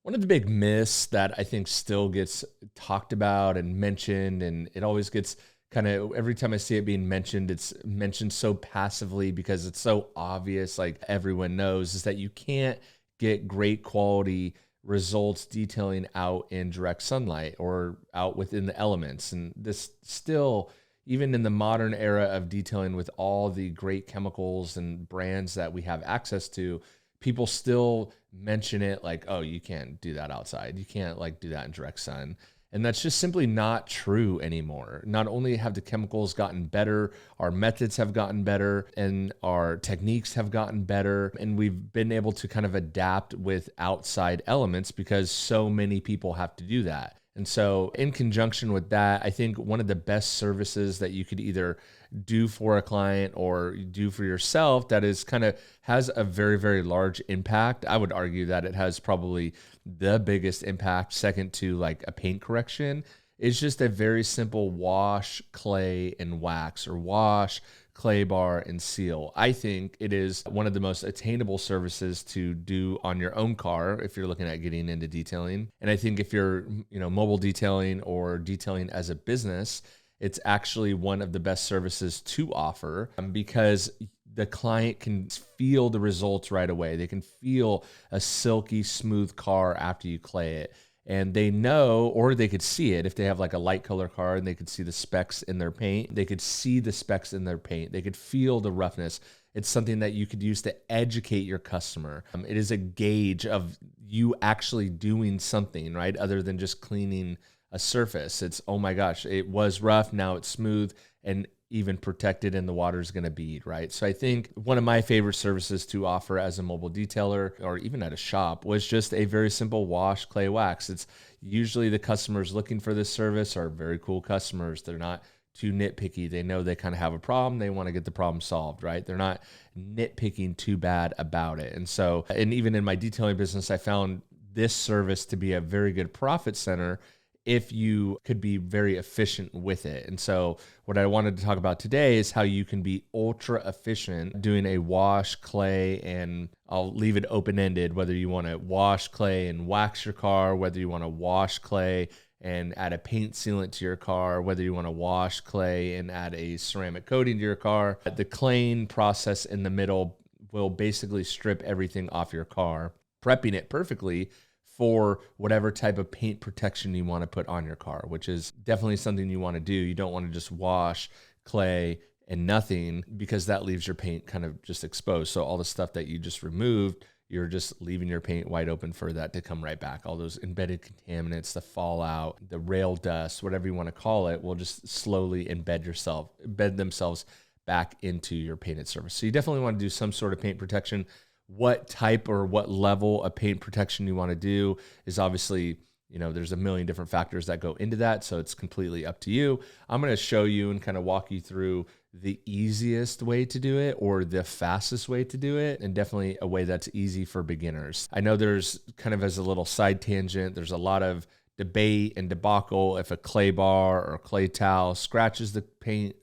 One of the big myths that I think still gets talked about and mentioned, and it always gets kind of every time I see it being mentioned, it's mentioned so passively because it's so obvious, like everyone knows, is that you can't get great quality results detailing out in direct sunlight or out within the elements. And this still, even in the modern era of detailing with all the great chemicals and brands that we have access to, people still mention it like, oh, you can't do that outside. You can't like do that in direct sun. And that's just simply not true anymore. Not only have the chemicals gotten better, our methods have gotten better, and our techniques have gotten better, and we've been able to kind of adapt with outside elements because so many people have to do that. And so in conjunction with that, I think one of the best services that you could either do for a client or do for yourself that is kind of has a very, very large impact. I would argue that it has probably the biggest impact, second to like a paint correction, is just a very simple wash, clay, and wax, or wash, clay bar, and seal. I think it is one of the most attainable services to do on your own car if you're looking at getting into detailing. And I think if you're, mobile detailing or detailing as a business, it's actually one of the best services to offer because the client can feel the results right away. They can feel a silky smooth car after you clay it. And they know, or they could see it if they have like a light color car and they could see the specks in their paint. They could see the specks in their paint. They could feel the roughness. It's something that you could use to educate your customer. It is a gauge of you actually doing something, right? Other than just cleaning a surface. It's, oh my gosh, it was rough. Now it's smooth and even protected and the water is going to bead, right? So I think one of my favorite services to offer as a mobile detailer or even at a shop was just a very simple wash, clay, wax. It's usually the customers looking for this service are very cool customers. They're not too nitpicky. They know they kind of have a problem. They want to get the problem solved, right? They're not nitpicking too bad about it. And so, and even in my detailing business, I found this service to be a very good profit center if you could be very efficient with it. And so what I wanted to talk about today is how you can be ultra efficient doing a wash, clay, and I'll leave it open-ended, whether you want to wash, clay, and wax your car, whether you want to wash, clay, and add a paint sealant to your car, whether you want to wash, clay, and add a ceramic coating to your car. The claying process in the middle will basically strip everything off your car, prepping it perfectly for whatever type of paint protection you want to put on your car, which is definitely something you want to do. You don't want to just wash, clay, and nothing because that leaves your paint kind of just exposed. So all the stuff that you just removed, you're just leaving your paint wide open for that to come right back. All those embedded contaminants, the fallout, the rail dust, whatever you want to call it, will just slowly embed themselves back into your painted surface. So you definitely want to do some sort of paint protection. What type or what level of paint protection you want to do is obviously, there's a million different factors that go into that. So it's completely up to you. I'm going to show you and kind of walk you through the easiest way to do it or the fastest way to do it, and definitely a way that's easy for beginners. I know there's kind of, as a little side tangent, there's a lot of debate and debacle if a clay bar or clay towel scratches the paint,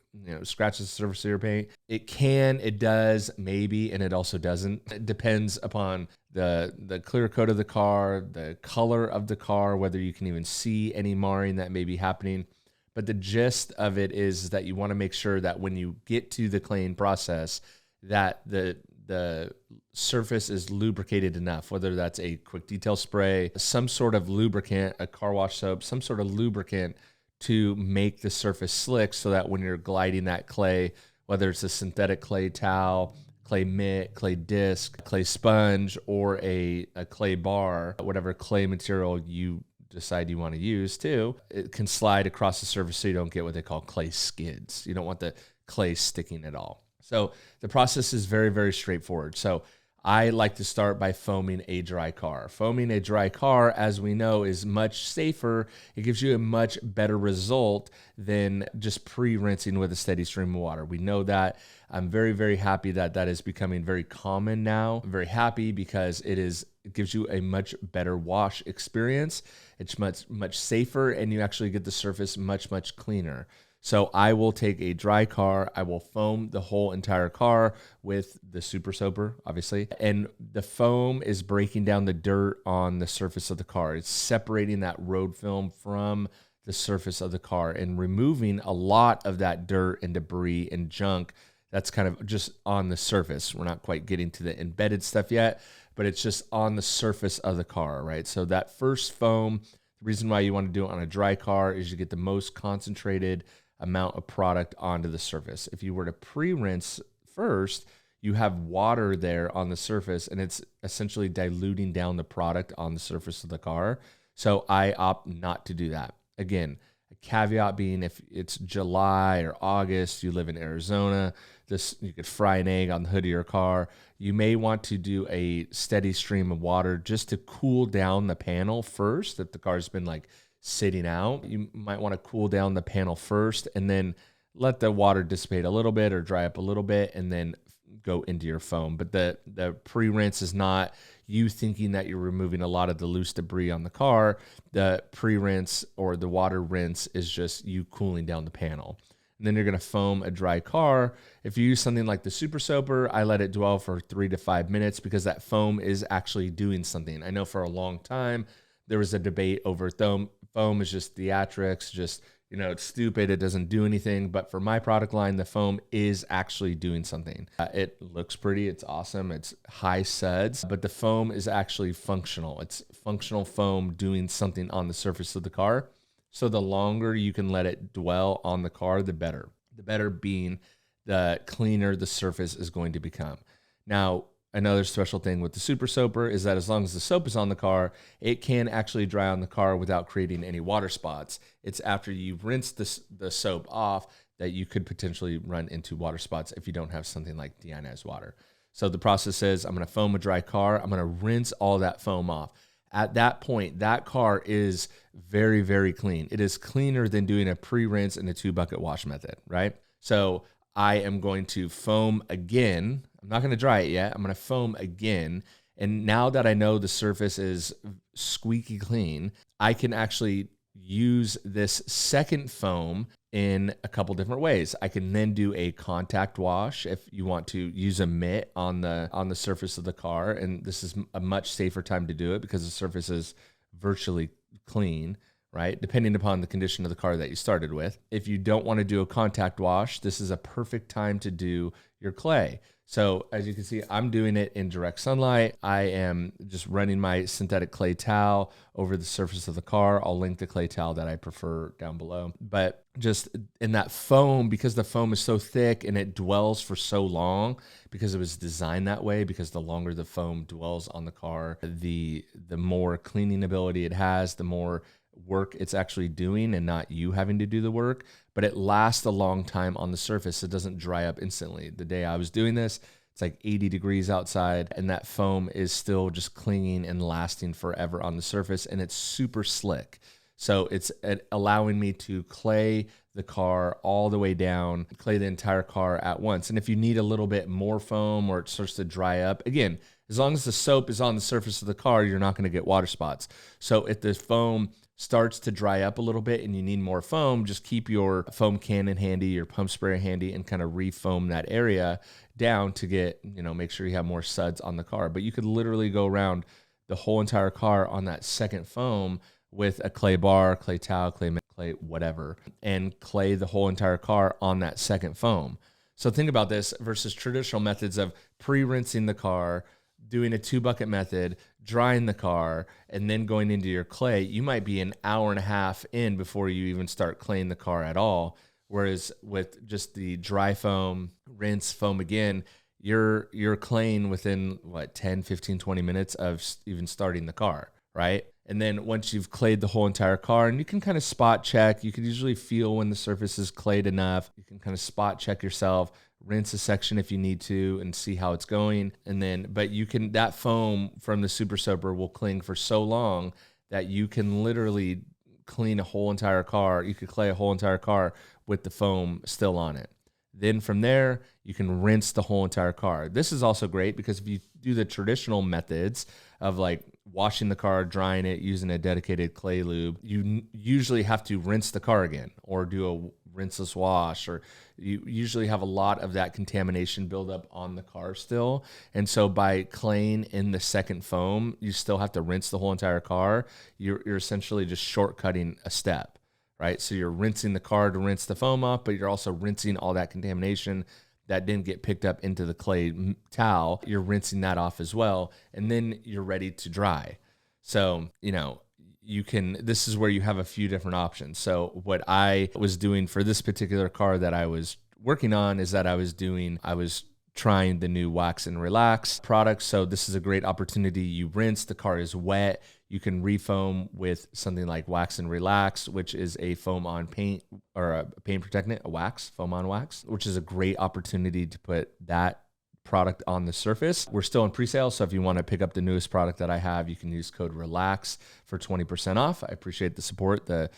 scratches the surface of your paint. It does, maybe, and it also doesn't. It depends upon the clear coat of the car, the color of the car, whether you can even see any marring that may be happening. But the gist of it is that you want to make sure that when you get to the claying process, that the surface is lubricated enough, whether that's a quick detail spray, some sort of lubricant, a car wash soap, some sort of lubricant to make the surface slick so that when you're gliding that clay, whether it's a synthetic clay towel, clay mitt, clay disc, clay sponge, or a clay bar, whatever clay material you decide you want to use too, it can slide across the surface so you don't get what they call clay skids. You don't want the clay sticking at all. So the process is very, very straightforward. So I like to start by foaming a dry car. Foaming a dry car, as we know, is much safer. It gives you a much better result than just pre-rinsing with a steady stream of water. We know that. I'm very, very happy that that is becoming very common now. I'm very happy because it gives you a much better wash experience. It's much, much safer, and you actually get the surface much, much cleaner. So I will take a dry car, I will foam the whole entire car with the super soaper, obviously. And the foam is breaking down the dirt on the surface of the car. It's separating that road film from the surface of the car and removing a lot of that dirt and debris and junk that's kind of just on the surface. We're not quite getting to the embedded stuff yet, but it's just on the surface of the car, right? So that first foam, the reason why you want to do it on a dry car is you get the most concentrated amount of product onto the surface. If you were to pre-rinse first, you have water there on the surface and it's essentially diluting down the product on the surface of the car. So I opt not to do that. Again, a caveat being if it's July or August, you live in Arizona, you could fry an egg on the hood of your car. You may want to do a steady stream of water just to cool down the panel first. If the car's been like sitting out, you might want to cool down the panel first and then let the water dissipate a little bit or dry up a little bit and then go into your foam. But the pre-rinse is not you thinking that you're removing a lot of the loose debris on the car. The pre-rinse or the water rinse is just you cooling down the panel. And then you're going to foam a dry car. If you use something like the Super Soaper, I let it dwell for 3 to 5 minutes because that foam is actually doing something. I know for a long time there was a debate over foam is just theatrics, just, it's stupid, it doesn't do anything. But for my product line, the foam is actually doing something. It looks pretty, it's awesome, it's high suds, but the foam is actually functional. It's functional foam doing something on the surface of the car. So the longer you can let it dwell on the car, the better. The better being the cleaner the surface is going to become. Now, another special thing with the Super Soaper is that as long as the soap is on the car, it can actually dry on the car without creating any water spots. It's after you rinse the soap off that you could potentially run into water spots if you don't have something like deionized water. So the process is I'm going to foam a dry car. I'm going to rinse all that foam off. At that point, that car is very, very clean. It is cleaner than doing a pre-rinse and a 2-bucket wash method, right? So I am going to foam again. I'm not going to dry it yet. I'm going to foam again. And now that I know the surface is squeaky clean, I can actually use this second foam in a couple different ways. I can then do a contact wash if you want to use a mitt on the surface of the car. And this is a much safer time to do it because the surface is virtually clean, right? Depending upon the condition of the car that you started with. If you don't want to do a contact wash, this is a perfect time to do your clay. So as you can see, I'm doing it in direct sunlight. I am just running my synthetic clay towel over the surface of the car. I'll link the clay towel that I prefer down below. But just in that foam, because the foam is so thick and it dwells for so long, because it was designed that way, because the longer the foam dwells on the car, the more cleaning ability it has, the more work it's actually doing and not you having to do the work, but it lasts a long time on the surface. It doesn't dry up instantly. The day I was doing this, it's like 80 degrees outside and that foam is still just clinging and lasting forever on the surface, and it's super slick. So it's allowing me to clay the car all the way down, clay the entire car at once. And if you need a little bit more foam or it starts to dry up, again, as long as the soap is on the surface of the car, you're not going to get water spots. So if the foam starts to dry up a little bit and you need more foam, just keep your foam cannon handy, your pump sprayer handy, and kind of re-foam that area down to get, make sure you have more suds on the car. But you could literally go around the whole entire car on that second foam with a clay bar, clay towel, clay whatever, and clay the whole entire car on that second foam. So think about this versus traditional methods of pre-rinsing the car, doing a 2-bucket method, drying the car, and then going into your clay. You might be an hour and a half in before you even start claying the car at all. Whereas with just the dry foam, rinse, foam again, you're claying within 10, 15, 20 minutes of even starting the car, right? And then once you've clayed the whole entire car, and you can kind of spot check, you can usually feel when the surface is clayed enough. You can kind of spot check yourself, rinse a section if you need to and see how it's going. And then, but that foam from the Super Soaper will cling for so long that you can literally clean a whole entire car. You could clay a whole entire car with the foam still on it. Then from there, you can rinse the whole entire car. This is also great because if you do the traditional methods of like washing the car, drying it, using a dedicated clay lube, you usually have to rinse the car again or do a rinseless wash, or you usually have a lot of that contamination buildup on the car still. And so by claying in the second foam, you still have to rinse the whole entire car. You're essentially just shortcutting a step, right? So you're rinsing the car to rinse the foam off, but you're also rinsing all that contamination that didn't get picked up into the clay towel. You're rinsing that off as well, and then you're ready to dry. So, this is where you have a few different options. So what I was doing for this particular car that I was working on is that I was trying the new Wax and Relax product. So this is a great opportunity. You rinse, the car is wet. You can refoam with something like Wax and Relax, which is a foam on paint, or a paint protectant, a wax, foam on wax, which is a great opportunity to put that product on the surface. We're still in pre-sale, so if you want to pick up the newest product that I have, you can use code RELAX for 20% off. I appreciate the support. The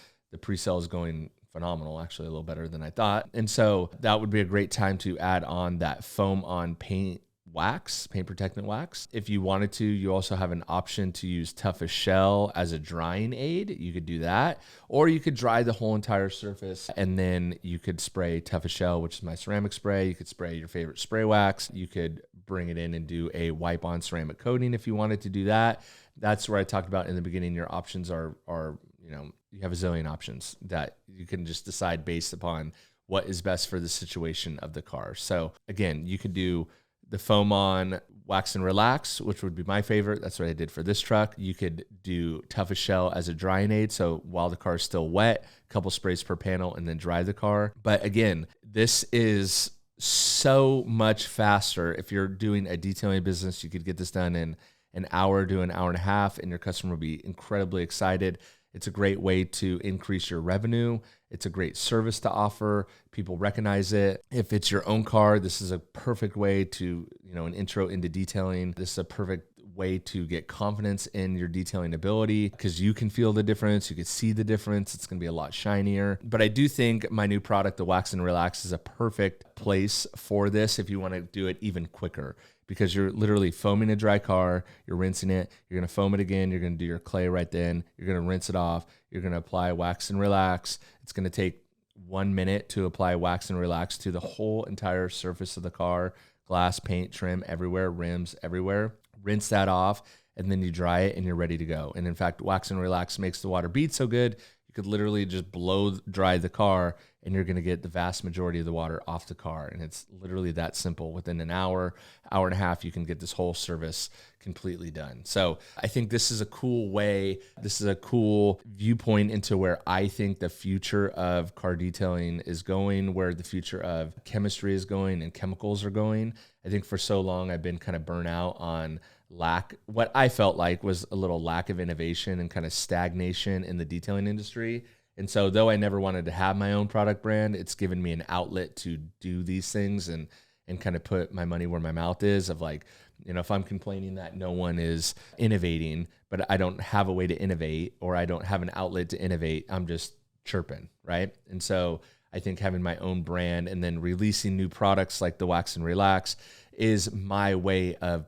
pre-sale is going phenomenal, actually a little better than I thought. And so that would be a great time to add on that foam on paint wax, paint protectant wax. If you wanted to, you also have an option to use Toughest Shell as a drying aid. You could do that, or you could dry the whole entire surface, and then you could spray Toughest Shell, which is my ceramic spray. You could spray your favorite spray wax. You could bring it in and do a wipe on ceramic coating if you wanted to do that. That's where I talked about in the beginning. Your options are you have a zillion options that you can just decide based upon what is best for the situation of the car. So again, you could do the foam on Wax and Relax, which would be my favorite. That's what I did for this truck. You could do Toughest Shell as a drying aid. So while the car is still wet, a couple sprays per panel, and then dry the car. But again, this is so much faster. If you're doing a detailing business, you could get this done in an hour to an hour and a half, and your customer will be incredibly excited. It's a great way to increase your revenue. It's a great service to offer. People recognize it. If it's your own car, this is a perfect way to, an intro into detailing. This is a perfect way to get confidence in your detailing ability, because you can feel the difference. You can see the difference. It's going to be a lot shinier. But I do think my new product, the Wax and Relax, is a perfect place for this if you want to do it even quicker, because you're literally foaming a dry car, you're rinsing it, you're going to foam it again, you're going to do your clay right then, you're going to rinse it off, you're going to apply Wax and Relax. It's going to take 1 minute to apply Wax and Relax to the whole entire surface of the car, glass, paint, trim, everywhere, rims, everywhere. Rinse that off, and then you dry it, and you're ready to go. And in fact, Wax and Relax makes the water bead so good, you could literally just blow dry the car, and you're going to get the vast majority of the water off the car. And it's literally that simple. Within an hour, hour and a half, you can get this whole service completely done. So I think this is a cool way. This is a cool viewpoint into where I think the future of car detailing is going, where the future of chemistry is going and chemicals are going. I think for so long, I've been kind of burnt out on what I felt like was a little lack of innovation and kind of stagnation in the detailing industry. And so though I never wanted to have my own product brand, it's given me an outlet to do these things and kind of put my money where my mouth is, of like, if I'm complaining that no one is innovating, but I don't have a way to innovate, or I don't have an outlet to innovate, I'm just chirping, right? And so I think having my own brand and then releasing new products like the Wax and Relax is my way of,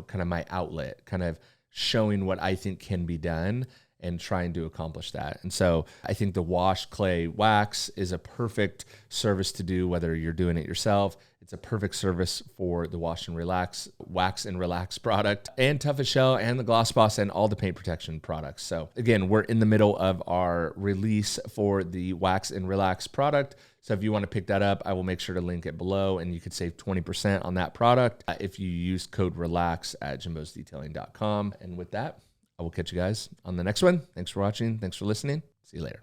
kind of my outlet, kind of showing what I think can be done and trying to accomplish that. And so I think the wash, clay, wax is a perfect service to do, whether you're doing it yourself. It's a perfect service for the Wash and Relax, Wax and Relax product, and Toughest Shell, and the Gloss Boss, and all the paint protection products. So again, we're in the middle of our release for the Wax and Relax product. So if you want to pick that up, I will make sure to link it below, and you could save 20% on that product if you use code RELAX at jimbosdetailing.com. And with that, I will catch you guys on the next one. Thanks for watching. Thanks for listening. See you later.